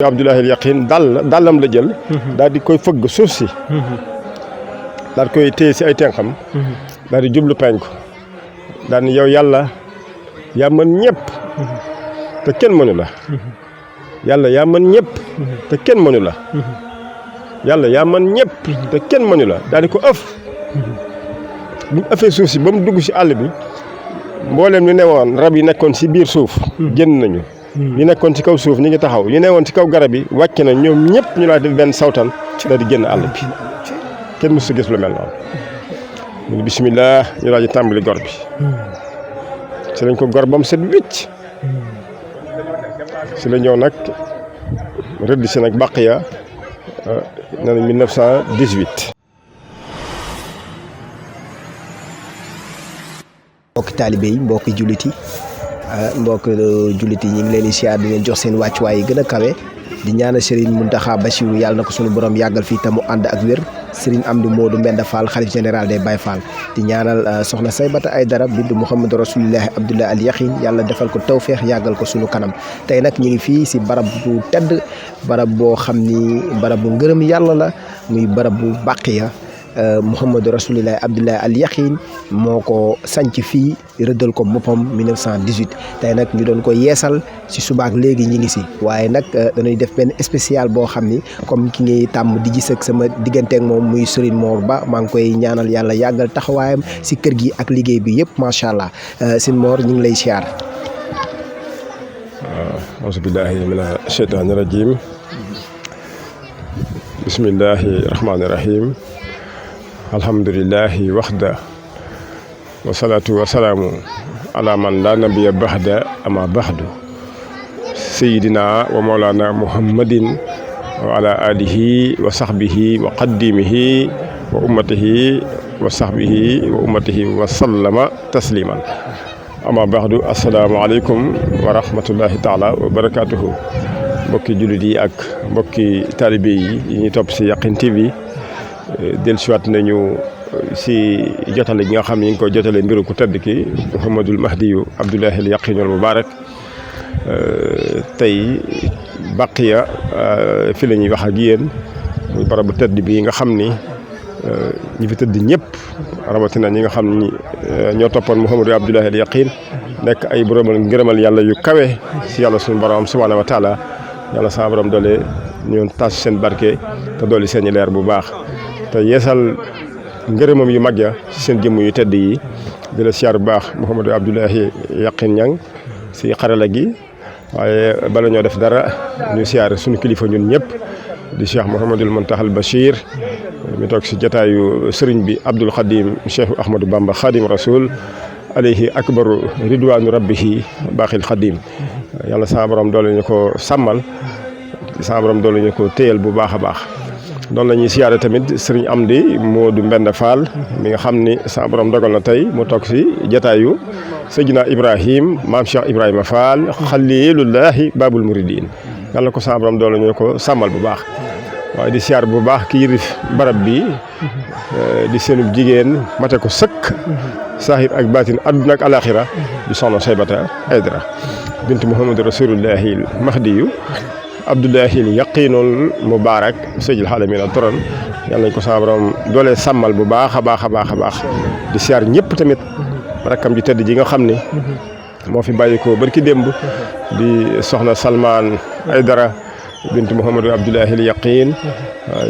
Abdoulahi Yaqin dàllam la jël. daal di koy fëgg suuf si. daal di koy téye si ay tenxam. daal di jublu penku. daal ni yow yàlla yaa mën ñëpp. te kenn mënu la. yàlla yaa mën ñëpp. te kenn mënu la. yàlla yaa mën ñëpp. te kenn mënu la daal di ko ëf. bu mu ëffee suuf si ba mu dugg si àll bi mboolem ñu newoon rab yi nekkoon si biir suuf. génn nañu. ñu nekkoon ci kaw suuf ñu ngi taxaw ñu newoon ci kaw garab yi wàcc na ñoom ñëpp ñu laa def benn sawtan daal di génn àll bi kenn mësu gis lu mel noonu. mu ngi bisimilah ñu daal di tàmbali gor bi. ci lañ ko gor ba mu set wicc. ci la ñëw nag rëdd si nag bàq ya na 1918. mbokki taalibe yi mbokki jullit yi mbokk jullit yi ñu ngi leen di siyaar di leen jox seen wàccuwaay yi gën a kawe di ñaanal Serigne Mountakha Bassirou yàlla na ko sunu borom yàggal fii te mu ànd ak wér Serigne Amdi Modou Mbenda Fall xalif général des Baye Fall di ñaanal soxna Saybata Aydara bintu Mouhamadou Rasulullahi Abdoulahi al Yaqin yàlla defal ko tawféex yàggal ko sunu kanam tey nag ñu ngi fii si barab bu tedd barab boo xam ni barab bu ngërëm yàlla la muy barab bu Baqiya Mouhamadou Rasulullahi Abdoulahi al Yaqin moo ko sanc fii rëddal ko boppam 1918 tey nag ñu doon ko yeesal si subaak léegi ñi ngi si waaye nag dañuy def benn spécial boo xam ni comme ki ngay tàmm di gis ak sama digganteeg moom muy Serigne Mor Ba maa ngi koy ñaanal yàlla yàggal taxawaayam si kër gi ak liggéey bi yëpp macha allah Serigne Mor ñu ngi lay siyaar. auzu billahi mina sheytaani rajim bismillahi rahmaani rahim alhamdulillahi waxda wasalaatu wasalaamu ala man la nabiya baxda ama baxdu sayidina wa mawlana muhammadin wa ala alihi wa sahbihi wa qaddimihi wa ummatihi wa sahbihi wa ummatihi wa sallama tasliman ama baxdu assalaamu aleykum wa rahmatullahi taala wa barakatuhu mbokki jullit yi ak mbokki taalibe yi ñuy topp si Yaqin TV dellusiwaat nañu si jotale gi nga xam ne ñu ngi koy jotale mbiru ku tedd ki Mouhamadul Mahdiyu Abdoulahi al Yaqinul Mubarak tey Baqiya fi la ñuy wax ak yéen muy barabu tedd bi nga xam ni ñi fi tëdd ñëpp rawatina ñi nga xam ni ñoo toppoon Mouhamadou Abdoulahi al Yaqin nekk ay boroomal ngërëmal yàlla yu kawe si yàlla suñu borom subhaanahu wa taala yàlla sama borom doole ñoon tas seen barke te dooli seen i leer bu baax. te yeesal ngërëmam yu mag ya ci seen jëmm yu tedd yi di la siyaar bu baax Mouhamadou Abdoulahi Yaqin Ñang si xarala gi waaye bala ñoo def dara ñu siyaar suñu kilifa ñun ñëpp di Cheikh Mouhamadul Mountakha al Bachir mi toog si jataayu sëriñ bi Abdoul Khadim Cheikh Ahmadou Bamba Khadim Rasoul alayhi akbaru ridwaanu rabbihi baaxil Khadim yàlla sama borom doole ñu ko sàmmal sama borom doole ñu ko téyal bu baax a baax. noonu la ñuy siyaare tamit sëriñ Amdi Modou Mbenda Fall mi nga xam ni sa borom dogal na tey mu toog si jataayu Seydina Ibrahim maam Cheikh Ibrahima Fall xalilullahi babul muridin yàlla ko sa borom doole ñu ko sàmmal bu baax. waaye di siyaar bu baax ki yërif barab bi di seenub jigéen mate ko sëkk saahir ak baatin adduna ak alaxira di soxna Saybata Aydara bint Mouhamadou Rasulullahi Mahdiyu Abdoulahi Yaqinul Mubarak Seydil Alamin al Turan yàlla nañ ko sama borom doole sàmmal bu baax a baax a baax a baax di siyaar ñëpp tamit rakkam ji tëdd ji nga xam ni moo fi bàyyi ko barki démb di soxna Salman Aydara bint Mouhamadou Abdoulahi Yaqin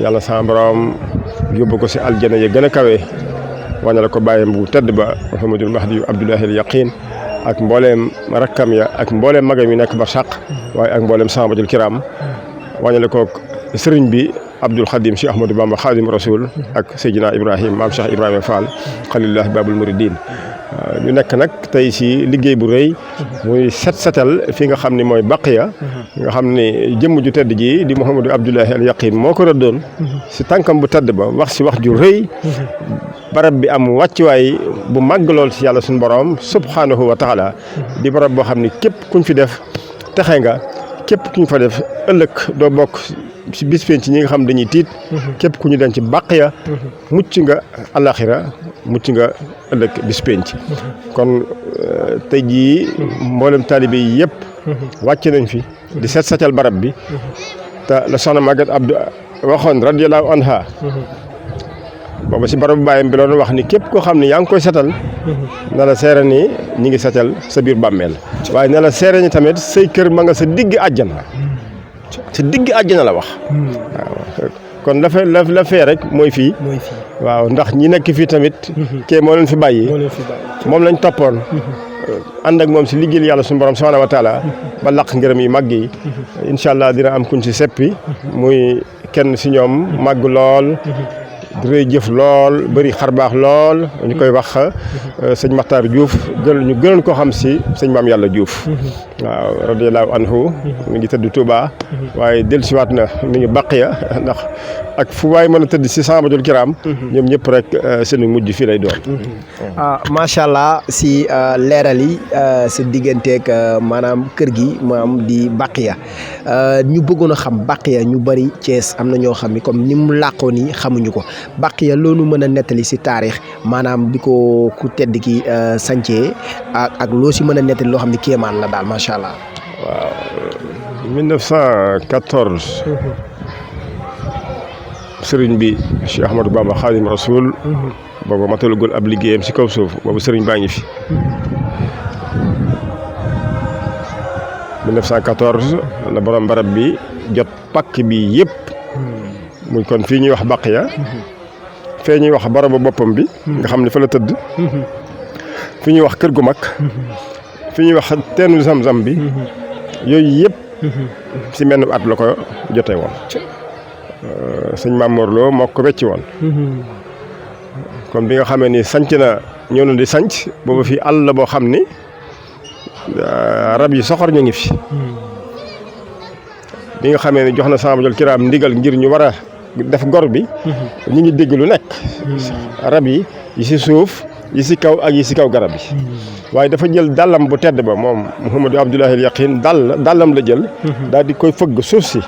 yàlla sama borom yóbbu ko si aljana ya gën a kawe wàññi ko bàyyam bu tëdd ba Mouhamadul Mahdi Abdoulahi Yaqin ak mbooleem rakkam ya ak mbooleem magam yi nekk ba sàq waaye ak mbooleem sahabatul kiram wàññale ko sëriñ bi Abdoul Khadim Cheikh Ahmadou Bamba Khadim Rasoul ak Seydina Ibrahim maam Cheikh Ibrahima Fall xalilullahi babul muridin ñu nekk nag tey si liggéey bu rëy muy setal fi nga xam ni mooy Baqiya nga xam ni jëmm ju tedd ji di Mouhamadou Abdoulahi al Yaqin moo ko rëddoon si tànkam bu tedd ba wax si wax ju rëy barab bi am wàccuwaay bu màgg lool si yàlla suñu borom subhanahu wa taala di barab boo xam ni képp kuñ fi def texe nga képp kuñ fa def ëllëg doo bokk si bis penc ñi nga xam dañuy tiit képp ku ñu denc ci Baqiya mucc nga alaxira mucc nga ëllëg bis penc kon tey jii mboolem taalibe yi yëpp wàcc nañ fi di setal barab bi te la soxna Maguette Abdou waxoon radiyallahu anha booba si barabu bàyyam bi loolu wax ni képp koo xam ne yaa ngi koy setal na la seere ni ñi ngi setal sa biir bàmmeel waaye na la seere ni tamit say kër ma nga sa digg àjjana la wax waaw kon la fee rek mooy fii waaw ndax ñi nekk fii tamit kee moo leen fi bàyyi moom lañ toppoon ànd ak moom si liggéeyal yàlla suñu borom subhanahu wa taala ba laq ngërëm yi màgg yi incha allah dina am kuñ si seppi muy kenn si ñoom màgg lool di rëy jëf lool bëri xarbaax lool ñu koy wax sëñ Makhtar Diouf ñu gënoon ko xam si sëñ Maam Yàlla Diouf waaw radiyallahu anhu mi ngi tëdd Touba waaye dellusiwaat na mi ngi Baqiya ndax ak fu waay mën a tëdd si Sahabatul Kiram ñoom ñëpp rek seen mujj fii lay doon. macha allah si leeral yi sa digganteeg maanaam kër gi maam di Baqiya ñu bëggoon a xam Baqiya ñu bëri Thiès am na ñoo xam ni comme ni mu làqoo nii xamuñu ko Baqiya loolu mën a nettali si taarix maanaam bi ko ku tedd ki sancee ak loo si mën a nettali loo xam ne kéemaan la daal macha allah. waaw 1914. sëriñ bi Cheikh Ahmadou Bamba Khadim Rasoul. boobu matalagul ab liggéeyam si kaw suuf boobu sëriñ baa ngi fi. 1914 la borom barab bi jot pakk bi yëpp. muy kon fii ñuy wax Baqiya. fee ñuy wax barabu boppam bi. nga xam ne fa la tëdd. fi ñuy wax kër gu mag. fi ñuy wax teenu Zamzam bi. yooyu yëpp. si menn at la ko jotee woon. sëñ Mamour Lo moo ko wecci woon. kon bi nga xamee ni sanc na ñëw na di sanc boobu fii àll la boo xam ni rab yi soxor ñu ngi fi. bi nga xamee ni jox na Sahabatul Kiram ndigal ngir ñu war a def gor bi. ñu ngi dégg lu nekk. rab yi si suuf yi si kaw ak yi si kaw garab yi. waaye dafa jël dàllam bu tedd ba moom Mouhamadou Abdoulahi al Yaqin dàllam la jël. daal di koy fëgg suuf si.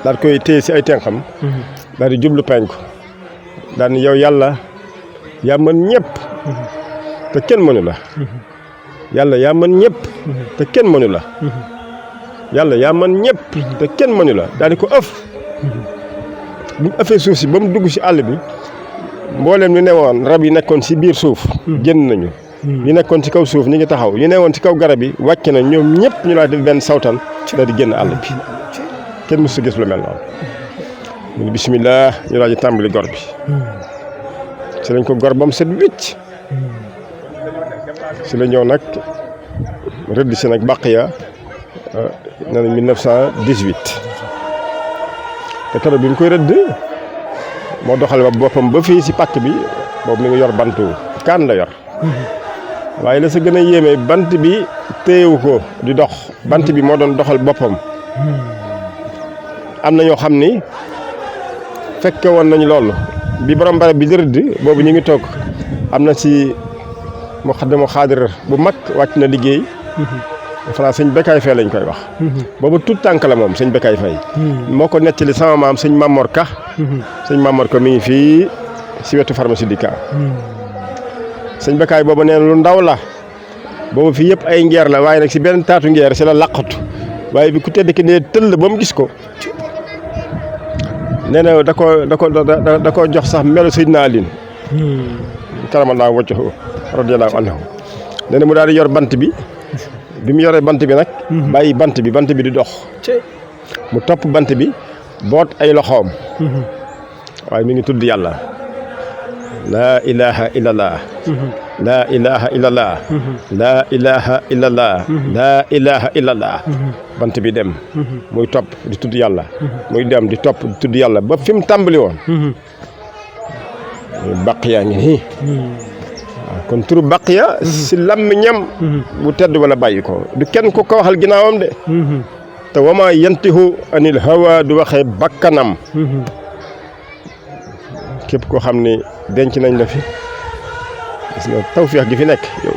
daal koy téye si ay tenxam. daal di jublu penku. daal ni yow yàlla yaa mën ñëpp. te kenn mënu la. yàlla yaa mën ñëpp. te kenn mënu la. yàlla yaa mën ñëpp. te kenn mënu la daal di ko ëff. bu mu ëffee suuf si ba mu dugg si àll bi mbooleem ñu newoon rab yi nekkoon si biir suuf. génn nañu. ñu nekkoon si kaw suuf ñu ngi taxaw ñu newoon si kaw garab yi wàcc na ñoom ñëpp ñu laa def benn sawtan daal di génn àll bi. kenn mësu gis lu mel noonu. mu ngi bisimilah ñu daal di tàmbali gor bi. si lañ ko gor ba mu set wicc. si la ñëw nag rëdd si nag Baqiya nee na 1918 te keroog bi mu koy rëdd moo doxal ba boppam ba fii si pàkk bi boobu mi ngi yor bantu kaan la yor. waaye la sa gën a yéeme bant bi téyewu ko di dox bant bi moo doon doxal boppam. am na ñoo xam ni fekke woon nañu loolu bi borom barab bi di rëdd boobu ñu ngi toog am na si muqaddamu xaadir bu mag wàcc na liggéey. fanaa sëñ Bekkaay Fay lañ koy wax. boobu tout tànk la moom sëñ Bekkaay Fay. moo ko nettali sama maam sëñ Mamor Ka. sëñ Mamor Ka mi ngi fii si wetu pharmacie di Ka. sëñ Bekkaay boobu nee na lu ndaw la boobu fii yëpp ay ngeer la waaye nag si benn taatu ngeer si la laqatu waaye bi ku tedd ki ne tëll ba mu gis ko. nee na da ko jox sax melo Seydina Alin. karamallahu wajhahu radiyallahu anhu. nee na mu daal di yor bant bi. bi mu yoree bant bi nag. bàyyi bant bi di dox. mu topp bant bi boot ay loxoom. waaye mi ngi tudd yàlla. laa ilaha illallah. laa ilaha illallah. laa ilaha illallah. laa ilaha illallah. bant bi dem. muy topp di tudd yàlla. muy dem di topp di tudd yàlla ba fi mu tàmbali woon. Baqiya ngi nii. kon turu Baqiya si làmmiñam bu tedd wala bàyyi ko du kenn ku ko waxal ginnaawam de. te wama yantihu anil hawa du waxee bakkanam. képp koo xam ni denc nañ la fi gis nga tawféex gi fi nekk yow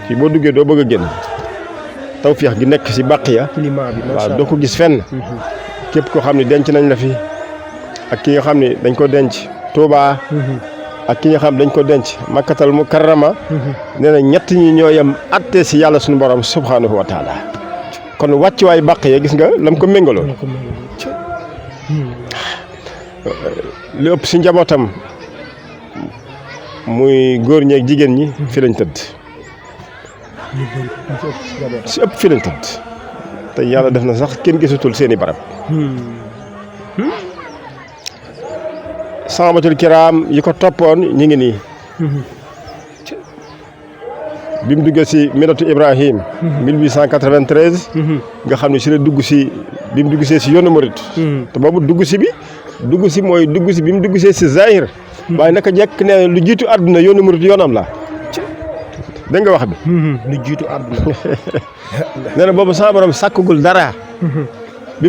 fii boo duggee doo bëgg a génn tawféex gi nekk si Baqiya. climat bi waaw doo ko gis fenn. képp koo xam ni denc nañ la fi ak ki nga xam ni dañ ko denc Touba. ak ki nga xam dañ ko denc Makkatal Mukarrama. nee na ñett ñi ñoo yem atte si yàlla suñu borom subhanahu wa taala. kon wàccuwaay Baqiya gis nga lam ko méngaloo li ëpp si njabootam muy góor ñeeg jigéen ñi fi lañ tëdd si ëpp fi lañ tëdd te yàlla def na sax kenn gisatul seeni barab sahabatul kiram yi ko toppoon ñi ngi nii bi mu duggee si milatu Ibrahim 1893 nga xam ne si la dugg si bi mu dugg see si yoonu murit te boobu dugg si mooy dugg si bi mu dugg see si zahir waaye naka jekk ne lu jiitu àdduna yoonu murit yoonam la dégg nga wax bi lu jiitu àdduna nee na boobu sama borom sàkkagul dara bi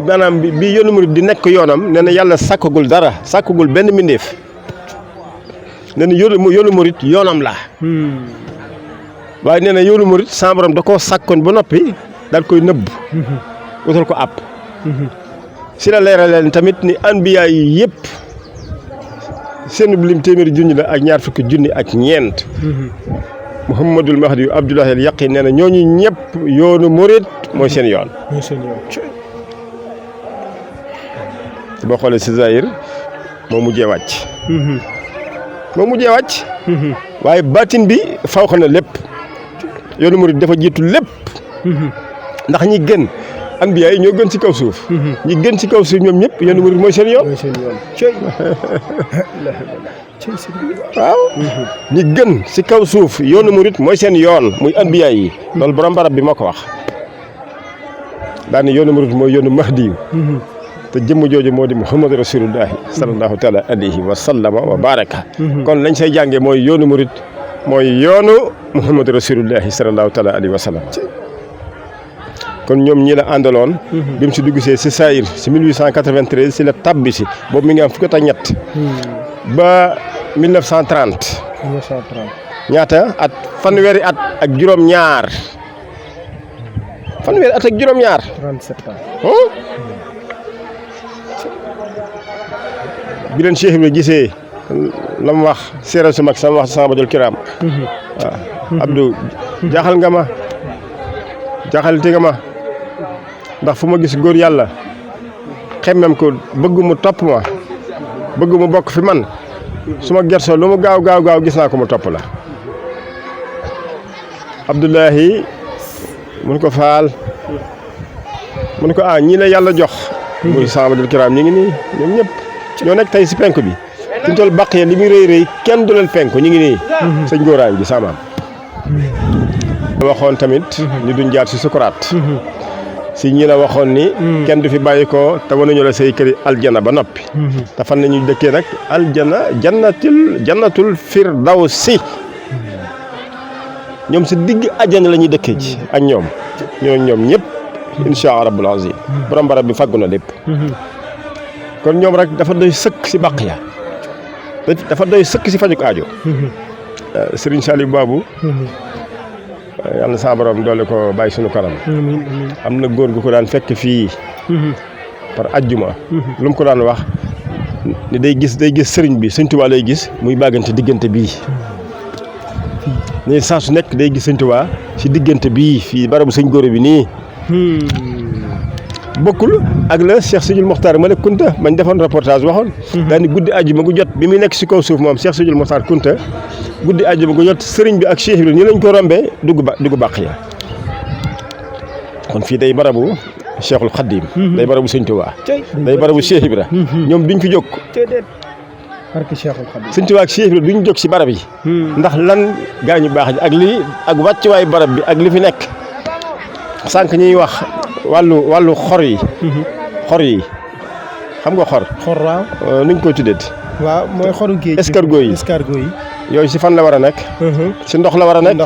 maanaam bi yoonu murit di nekk yoonam nee na yàlla sàkkagul dara sàkkagul benn mbindeef nee na yoonu murit yoonam la waaye nee na yoonu murit sama borom da koo sàkkoon ba noppi daal koy nëbb utal ko àpp si la leeral leen tamit ni anbiya yi yëpp seen lim téeméeri junni la ak ñaar fukki junni ak ñeent Muhammadul Mahdi Abdullahi al Yaqin nee na ñooñu ñëpp yoonu murit mooy seen yoon boo xoolee si Zahir moo mujjee wàcc waaye baatin bi faw xam na lépp yoonu murit dafa jiitu lépp ndax ñi gën anbiya yi ñoo gën ci kaw suuf ñi gën ci kaw suuf ñoom ñëpp yoonu murit mooy seen yoon waaw ñi gën ci kaw suuf yoonu murit mooy seen yoon muy anbiya yi loolu borom barab bi moo ko wax daane yoonu murit mooy yoonu mahdi yu te jëmm jooju moo di muhammad rasulullahi sallallahu taala alayhi wa sallama wa baraka kon lañ say jànge mooy yoonu murit mooy yoonu muhammad rasulullahi sallallahu taala alayhi wa sallam kon ñoom ñii la àndaloon bi mu si dugg see si Zahir si 1893 si la tabbi si boobu mi ngi am fukki at ak ñett ba 1930 ñaata at fanweeri at ak juróom-ñaar 37 ans bi leen Cheikh Ibrahima gisee la mu wax séeréer su mag sama wax sahabatul kiram waaw Abdou jaaxal nga ma jaaxalati nga ma ndax fu ma gis góor yàlla xemmem ko bëgg mu topp ma bëgg mu bokk fi man su ma gersoo lu mu gaaw gis naa ko mu topp la Abdullahi mun ko faal mun ko ñii la yàlla jox muy sahabatul kiram ñi ngi nii ñoom ñëpp ñoo nekk tey si penku bi fi mu toll Baqiya li muy rëy kenn du leen penku ñu ngi nii sëñ góoraañ bi samaam waxoon tamit ni duñ jaar si sukuraat si ñi la waxoon ni kenn du fi bàyyi ko te wanuñu la say këri aljana ba noppi te fan nañu dëkkee nag aljana jannatul firdawsi ñoom si digg àjjana la ñuy dëkkee ci ak ñoom ñëpp insha Allah rabbul azim borom barab bi fàggu na lépp kon ñoom rek dafa doy sëkk si Baqiya dafa doy sëkk si fajuk aajo Serigne Saliou Babou yàlla na sa borom doole ko bàyyi sunu kanam am na góor gu ko daan fekk fii par ajjuma lu mu ko daan wax ni day gis sëriñ bi Sëñ Tuubaa lay gis muy bàggante diggante bii ni saa su nekk day gis Sëñ Tuubaa si diggante bii fii barabu sëñ góor bi nii bokkul ak la Cheikh Sidil Mokhtar Malick Kunta bañ defoon reportage waxoon daal ni guddi àjjuma gu jot bi muy nekk si kaw suuf moom Cheikh Sidil Mokhtar Kunta guddi àjjuma gu jot sëriñ bi ak Cheikh Ibrahima ñu lañ ko rombee dugg Baqiya kon fii day barabu Cheikhul Khadim day barabu Sëñ Tuubaa day barabu Cheikh Ibrahima ñoom duñ fi jóg Sëñ Tuubaa ak Cheikh Ibrahima duñ jóg si barab yi ndax lan gaañu baax ji ak wàccuwaay barab bi ak li fi nekk sànq ñuy wax wàllu xor yi xam nga xor waaw nuñ koy tuddee waaw mooy xoru géej escargot yi yooyu si fan la war a nekk si ndox la war a nekk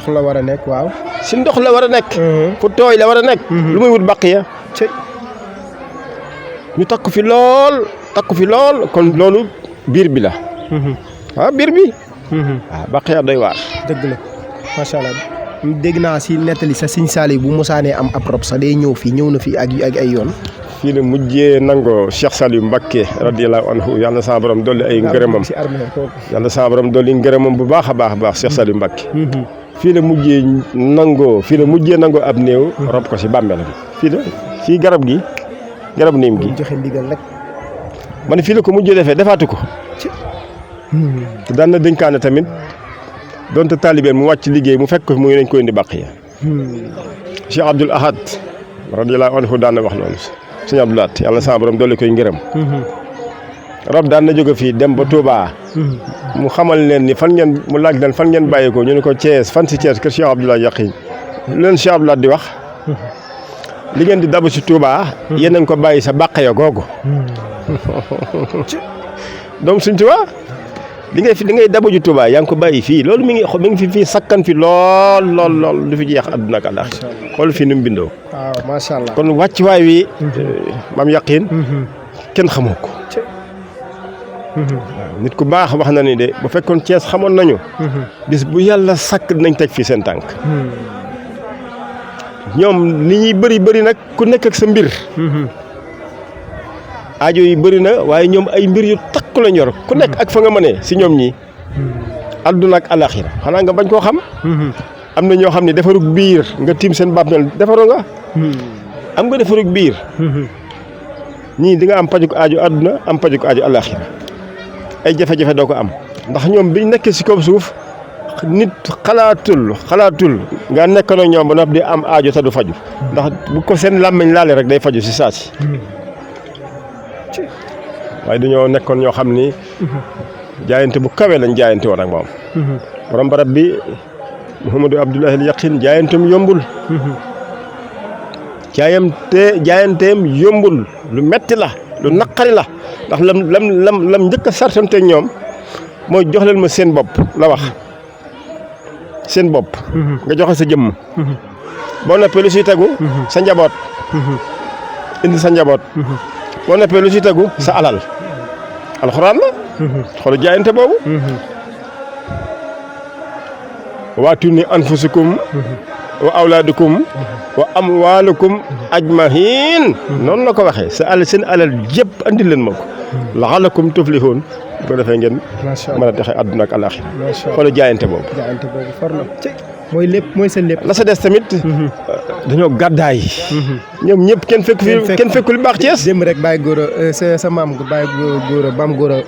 waaw si ndox la war a nekk fu tooy la war a nekk lu muy wut Baqiya ñu takku fi lool kon loolu biir bi la waaw biir bi waaw Baqiya doy waar dëgg la macha allah dégg naa si nettali sa Sëñ Saliou bu mosaanee am ab rob sax day ñëw na fi ak ay yoon fii la mujjee nangoo Cheikh Saliou Mbacké radiyallahu anhu yàlla na sa borom dolli ay ngërëmam yàlla na sa borom dolli ngërëmam bu baax a baax Cheikh Saliou Mbacké fii la mujjee nangoo ab néew rob ko si bàmmeelam fii garab niim gi joxe ndigal rek ma ne fii la ko mujjee defee defaatu ko daan na dénkaane tamit donte taalibeen mu wàcc liggéey mu fekk ko mu ngi nañ koy indi bàq ya Cheikh Abdoul Ahad radiyallahu anhu daan na wax noonu sëñ Abdoul Ahad yàlla sama borom dolli koy ngërëm rob daan na jóge fii dem ba Touba mu xamal leen ni mu laaj leen fan ngeen bàyyi ko ñu ne ko Thiès fan si Thiès kër Cheikh Abdoulaye Yaqin lu leen Cheikh Abdoul Ahad di wax li ngeen di dabu si Touba yéen a ngi ko bàyyi sa bàq ya googu donc suñ Touba li ngay dabu ji Touba yaa ngi ko bàyyi fii loolu mi ngi fii sakkan fi lool du fi jeex àdduna ak àllaaxira xool fii ni mu bindoo waaw macha allah kon wàccuwaay wi maam Yaqin kenn xamoo ko nit ku baax wax na ni de bu fekkoon Thiès xamoon nañu bis bu yàlla sàkk dinañ teg fii seen tànk ñoom li ñuy bëri nag ku nekk ak sa mbir aajo yi bëri na waaye ñoom ay mbir yu takku lañ yor ku nekk ak fa nga mënee si ñoom ñi àdduna ak alaxira xanaa nga bañ koo xam am na ñoo xam ne defarug biir nga tiim seen bàmmeel defaru nga am nga defarug biir ñii di nga am pajuk aajo àdduna am pajuk aajo alaxira ay jafe-jafe doo ko am ndax ñoom biñ nekkee si kaw suuf nit xalaatul nga nekk na ñoom ba noppi di am aajo te du faju ndax bu ko seen làmmiñ laale rek day faju si saasi waaye dañoo nekkoon ñoo xam ni jaayante bu kawe lañ jaayante woon ak moom borom barab bi Mouhamadou Abdoulaye Yaqin jaayanteem yombul jaayanteem yombul lu metti la lu naqari la ndax lam njëkk a sartante ñoom mooy jox leen ma seen bopp la wax seen bopp nga joxe sa jëmm boo noppee lu siy tegu sa njaboot indi sa njaboot boo noppee lu siy tegu sa alal alxuraan la xoolu jaayante boobu waatu ni anfusukum wa awlaadukum wa amwaalukum ajmahin noonu la ko waxee seen alal yëpp andi leen ma ko laxalakum tuflihun bu ko defee ngeen mën a texe àdduna ak alaaxira xoolu jaayante boobu far na mooy lépp mooy seen lépp la sa des tamit dañoo gàddaay ñoom ñëpp kenn fekku lu baax Thiès démb rek Baye Gora sa maam Baye Gora maam Gora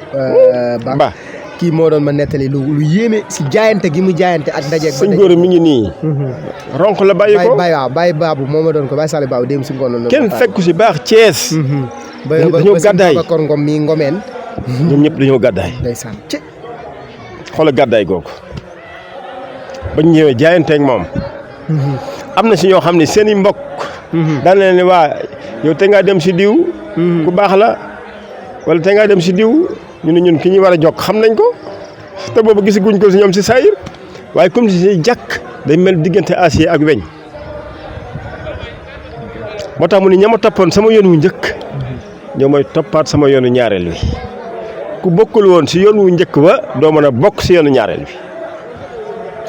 Ba kii moo doon ma nettali lu yéeme si jaayante gi mu jaayante ak ndaje sëñ Gora mi ngi nii ronk la bàyyi ko Baye Babou moo ma doon ko Baye Sali Babou démb si ngoon kenn fekku si baax Thiès dañoo gàddaay Bakor Ngom mi ngomeen ñoom ñëpp dañoo gàddaay ndeysaan xoola gàddaay googu bañ ñëwee jaayanteeg moom am na si ñoo xam ne seen i mbokk daan leen ne waa yow te ngaa dem si diw ku baax la wala te ngaa dem si diw ñu ne ñun ki ñuy war a jokk xam nañ ko te boobu gisaguñ ko si ñoom si saayir waaye comme si jàkk day mel diggante acier ak weñ moo tax mu ne ña ma toppoon sama yoon wu njëkk ñoo may toppaat sama yoonu ñaareel wi ku bokkul woon si yoon wu njëkk ba doo mën a bokk si yoonu ñaareel wi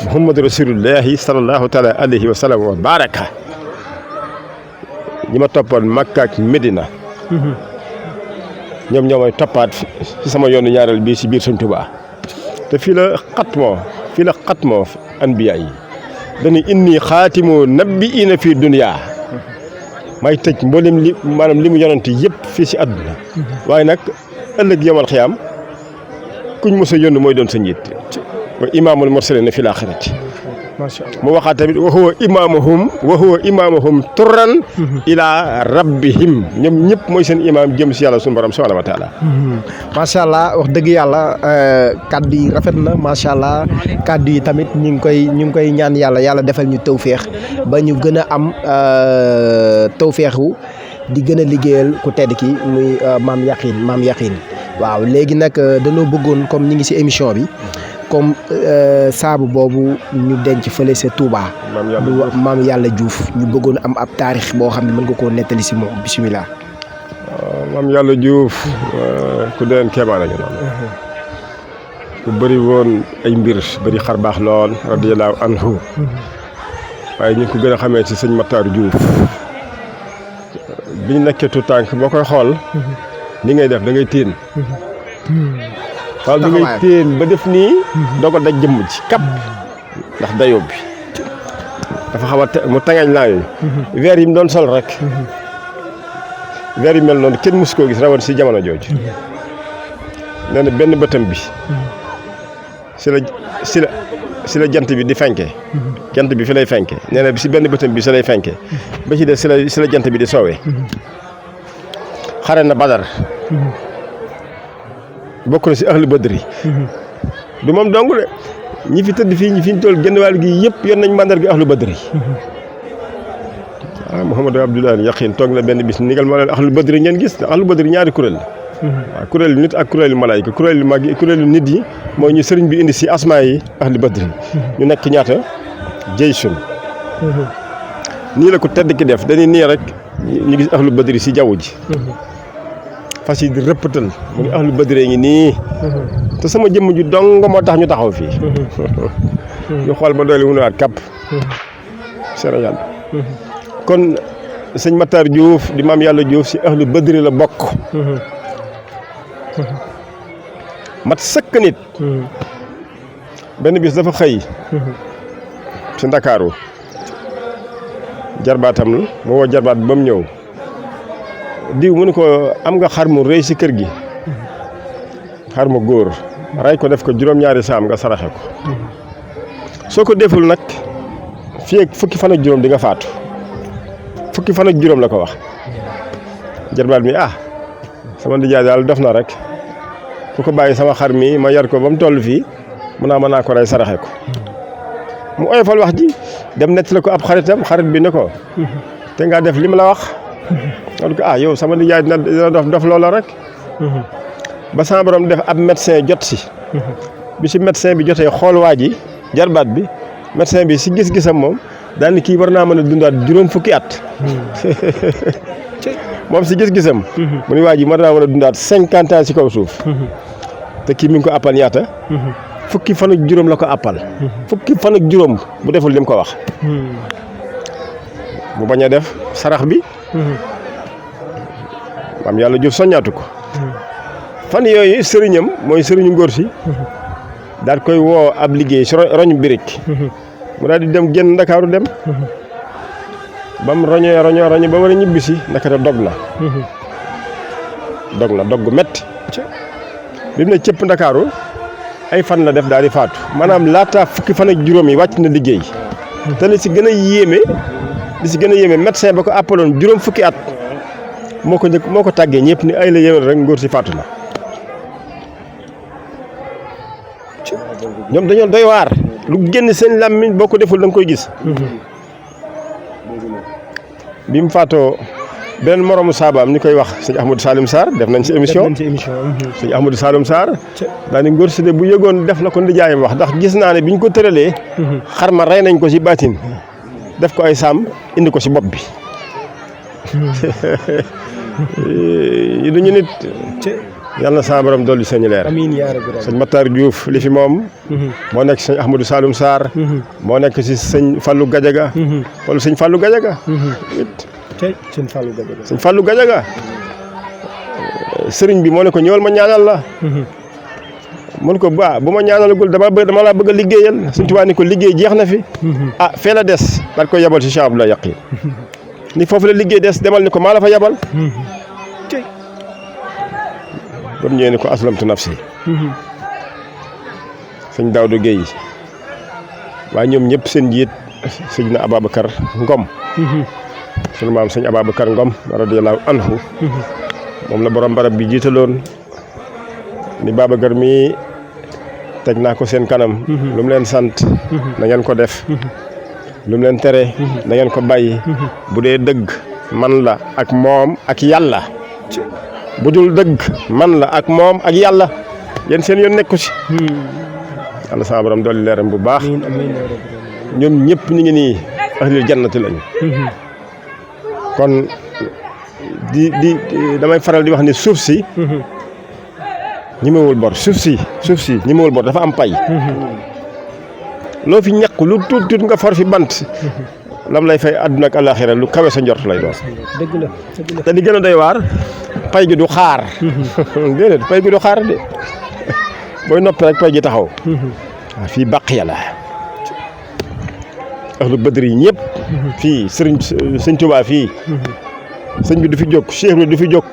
muhammadu rasulullahi sallallahu taala alayhi wa sallam wa baraka ñi ma toppoon Makka ak Medina ñoom ñoo may toppaat ci sama yoonu ñaareel bii si biir Sëñ Tuubaa te fii la xatmoo anbiya yi dañuy inni xaatimu nabiyina fii dunya may tëj mboolem maanaam li mu yonante yëpp fii si àdduna waaye nag ëllëg yomal xiyaam kuñ mos a yónni mooy doon sa njiit wa imaamul mursalin fil aaxirati macha allah mu waxaat tamit wa huwa imaamuhum turran ila rabbihim ñoom ñëpp mooy seen imaam jëm si yàlla suñu borom subhaanahu wa taala macha allah wax dëgg yàlla kaddu yi rafet na macha allah kaddu yi tamit ñu ngi koy ñaan yàlla defal ñu tawféex ba ñu gën a am tawféexu di gën a liggéeyal ku tedd ki muy maam Yaqin waaw léegi nag dañoo bëggoon comme ñi ngi si émission bi comme saabu boobu ñu denc fële sa Touba maam Yàlla Diouf ñu bëggoon am ab taarix boo xam ne mën nga koo nettali si moom bisimilah. maam Yàlla Diouf ku deen keemaan lañu noonu ku bëri woon ay mbir bëri xar baax lool radiyallahu anhu waaye ñu ko gën a xamee ci sëñ Matar Diouf biñ nekkee tout tànk boo koy xool ni ngay def da ngay téen xool da ngay téen ba def nii doo ko daj jëmm ci kap ndax dayoo bi dafa xaw a mu tangañ laa yooyu weer yi mu doon sol rek weer yi mel noonu kenn mësu koo gis rawat si jamono jooju nee na benn bëtam bi si la jant bi di fenke jant bi fi lay fenke nee na si benn bëtam bi si lay fenke ba ci des si la jant bi di soowee xare na Badar bokk na si ahlu badri du moom dong de ñi fi tëdd fii ñi fi ñu toll genn wàll gi yëpp yor nañ mandarga ahlu badri Mouhamadou Abdoulaye Yakhine toog na benn bis nigal ma leen ahlu badri ngeen gis ahlu badri ñaari kuréel la waaw kuréelu nit ak kuréelu malaayika kuréelu mag yi kuréelu nit yi mooy ñu sëriñ bi indi si asmaa yi ahlu badri ñu nekk ñaata jaysun nii la ko tedd ki def dañuy nii rek ñu gis ahlu badri si jaww ji fas yi di rëppatal mu ngi ahlu badri ngi nii te sama jëmm ju dong moo tax ñu taxaw fii ñu xool ba doole mu ne waat kàpp Sénégal kon sëñ Matar Diouf di maam yàlla Diouf si ahlu badri la bokk mat sëkk nit benn bis dafa xëy si Ndakaaru jarbaatam la mu woo jarbaat ba mu ñëw diw mu ne ko am nga xar mu rëy si kër gi xar mu góor ray ko def ko juróom-ñaari saam nga saraxe ko soo ko deful nag fii ak fukki fan ak juróom di nga faatu fukki fan ak juróom la ko wax jarbaat mi sama ndijaay daal def na rek fu ko bàyyi sama xar mi ma yar ko ba mu toll fii mun naa mën naa ko rey saraxe ko mu oyofal wax ji dem nettali ko ab xaritam xarit bi ne ko te ngaa def li ma la wax wala ko yow sama ndijaay dina dof loola rek ba sama borom def ab médecin jot si bi si médecin bi jotee xool waa ji jarbaat bi médecin bi si gis-gisam moom daal ni kii war naa mën a dundaat juróom fukki at moom si gis-gisam mu ni waa ji war naa mën a dundaat 50 ans si kaw suuf te kii mi ngi ko appal ñaata fukki fan ak juróom la ko appal fukki fan ak juróom bu deful lim ko wax mu bañ a def sarax bi maam yàlla Diouf soññaatu ko fan yooyu sëriñam mooy sëriñu ngóor si daal koy woo ab liggéey si roñ birik mu daal di dem génn Ndakaaru dem ba mu roño ba war a ñibbisi ndakate dog na dog gu metti bi mu ne cëpp Ndakaaru ay fan la def daal di faatu maanaam laata fukki fan ak juróom yi wàcc na liggéey te li si gën a yéeme médecin ba ko appaloon juróom fukki at moo ko tàggee ñëpp ni ay la yéwén rek ngóor si faatu na ñoom dañoo doy waar lu génn seen làmmiñ boo ko deful da nga koy gis bi mu faatoo beneen moromu saabaam ñu koy wax sëñ Ahmadou Saloum Sarr def nañ si émission sëñ Ahmadou Saloum Sarr daa ni ngóor si de bu yëgoon def la ko ndijaayam wax ndax gis naa ne bi ñu ko tëralee xar ma rey nañ ko si baatin def ko ay saam indi ko si bopp bi yi duñu nit yàlla na sama borom dolli seen leer amiin yaa rabbi sëñ Matar Diouf li fi moom moo nekk sëñ Ahmadou Saloum Sarr moo nekk si sëñ Fallou Gadiaga wala sëñ Fallou Gadiaga sëñ Fallou Gadiaga sëriñ bi moo ne ko ñëwal ma ñaanal la mun ko bu ma ñaanalagul dama laa bëgg a liggéeyal sëñ Tuubaa ni ko liggéey jeex na fi fee la des daal koy yabal si Cheikh Abdoulaye Yakhine ni foofu la liggéey des demal ni ko maa la fa yabal ba mu ñëwee ni ko aslamtu nafsi sëñ Daouda Guèye waaye ñoom ñëpp seen njiit sëñ na Ababacar Ngom sunu maam sëñ Ababacar Ngom radiyallahu anhu moom la borom barab bi jiitaloon ni Babacar mi teg naa ko seen kanam lu mu leen sant na ngeen ko def lu mu leen tere na ngeen ko bàyyi bu dee dëgg man la ak moom ak yàlla bu dul dëgg man la ak moom ak yàlla yéen seen yoon nekku ci yàlla sama borom dolli leeram bu baax ñoom ñëpp ñu ngi nii ahlul jannati lañu kon di damay faral di wax ni suuf si ñemewul bor suuf si ñemewul bor dafa am pay loo fi ñàkk lu tuut nga for fi bant lam lay fay àdduna ak àllaaxira lu kawe sa njort lay doon dëgg la te li gën a doy waar pay gi du xaar déedéet pay gi du xaar de booy noppi rek pay gi taxaw waaw fii bàq yàlla ahlu badri yi ñëpp fii sëñ Tuubaa fii sëñ bi du fi jóg Cheikh bi du fi jóg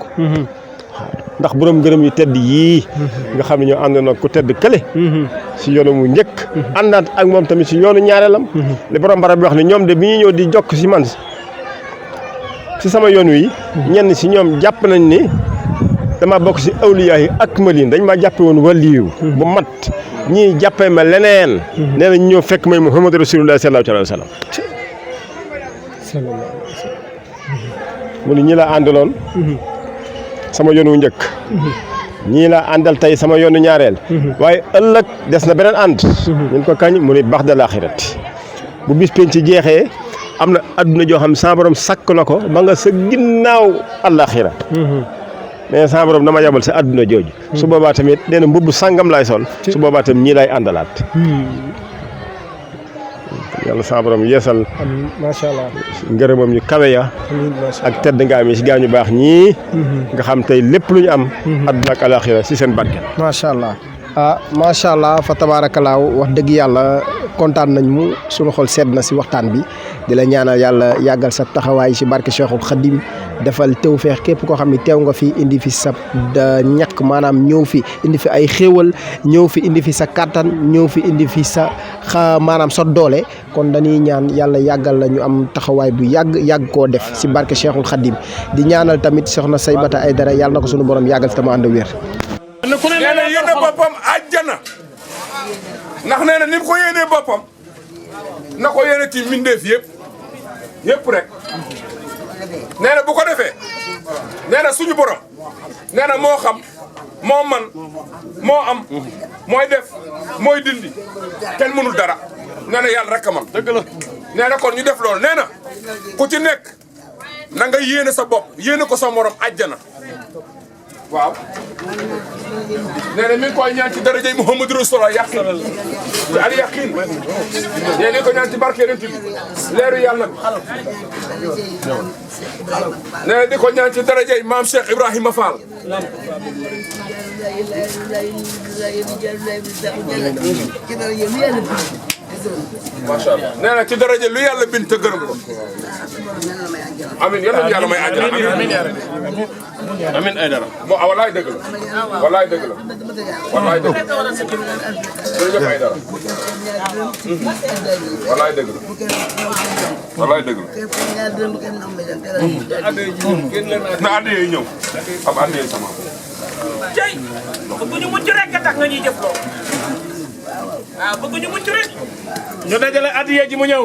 ndax borom ngërëm yu tedd yii nga xam ne ñoo àndoon ak ku tedd kële si yoonu mu njëkk àndaat ak moom tamit si yoonu ñaareelam li borom barab bi wax ne ñoom de bi ñuy ñëw di jokk si man si sama yoon wi ñenn si ñoom jàpp nañ ni dama bokk si awliyaa yi ak malin dañ maa jàppe woon waliyu bu mat ñii jàppee ma leneen nee na ñëw fekk may Muhammadu Rasulullah sallallahu alayhi wa sallam mu ni ñi la àndaloon sama yoonu njëkk ñii la àndal tey sama yoonu ñaareel waaye ëllëg des na beneen ànd ñun ko kañ mu ni bax da laaxirati bu bis penc ci jeexee am na adduna joo xam sa borom sakk na ko ba nga sa ginnaaw àllaaxira mais sa borom dama yabal sa adduna jooju su boobaa tamit nee na mbubb sàngam laay sol su boobaa tamit ñii lay àndalaat yàlla sa borom yeesal macha allah ngërëmam yu kawe ya ak tedd nga am yi si gaa ñu baax ñii nga xam tey lépp lu ñu am adduna ak àllaaxira si seen barke macha allah macha allah fa tabaarakallaahu wax dëgg yàlla kontaan nañ mu suñu xol sedd na si waxtaan bi di la ñaanal yàlla yàggal sa taxawaay si barke Cheikhul Khadim defal tawfeex képp koo xam ne teew nga fi indi fi sa ñàkk maanaam ñëw fi indi fi ay xéewal ñëw fi indi fi sa kattan ñëw fi indi fi sa maanaam sa doole kon dañuy ñaan yàlla yàggal la ñu am taxawaay bu yàgg koo def si barke Cheikhul Khadim di ñaanal tamit soxna Saybata Aidara yàlla na ko suñu borom yàggal te mu ànd wér. nee na yéene boppam àjjana ndax nee na ni mu ko yéenee boppam na ko yéene ci mbindeef yëpp rek nee na bu ko defee nee na suñu borom nee na moo xam moo man moo am mooy def mooy dindi kenn mënul dara nee na yàlla rek a man dëgg la nee na kon ñu def loolu nee na ku ci nekk na nga yéene sa bopp yéene ko sa morom àjjana waaw nee na mi ngi koy ñaan ci darajay Muhammadu Rasulullah yaqin al yaqin nee na ko ñaan ci barke yonent bi leeru yàlla bi nee na di ko ñaan ci darajay maam Cheikh Ibrahima Fall macha allah nee na ci daraja lu yàlla bind te gërëm ko amiin yal na yàlla may àjjana amiin ay dara bon walaay dëgg la walaay dëgg la walaay dëgg la jërëjëf ay dara walaay dëgg la walaay dëgg la na adde yooyu ñëw am adde yooyu sama tey bëgg ñu mucc rek tax nga ñuy jëf loolu waaw bëgg ñu mucc rek ñu dajale addiya ji mu ñëw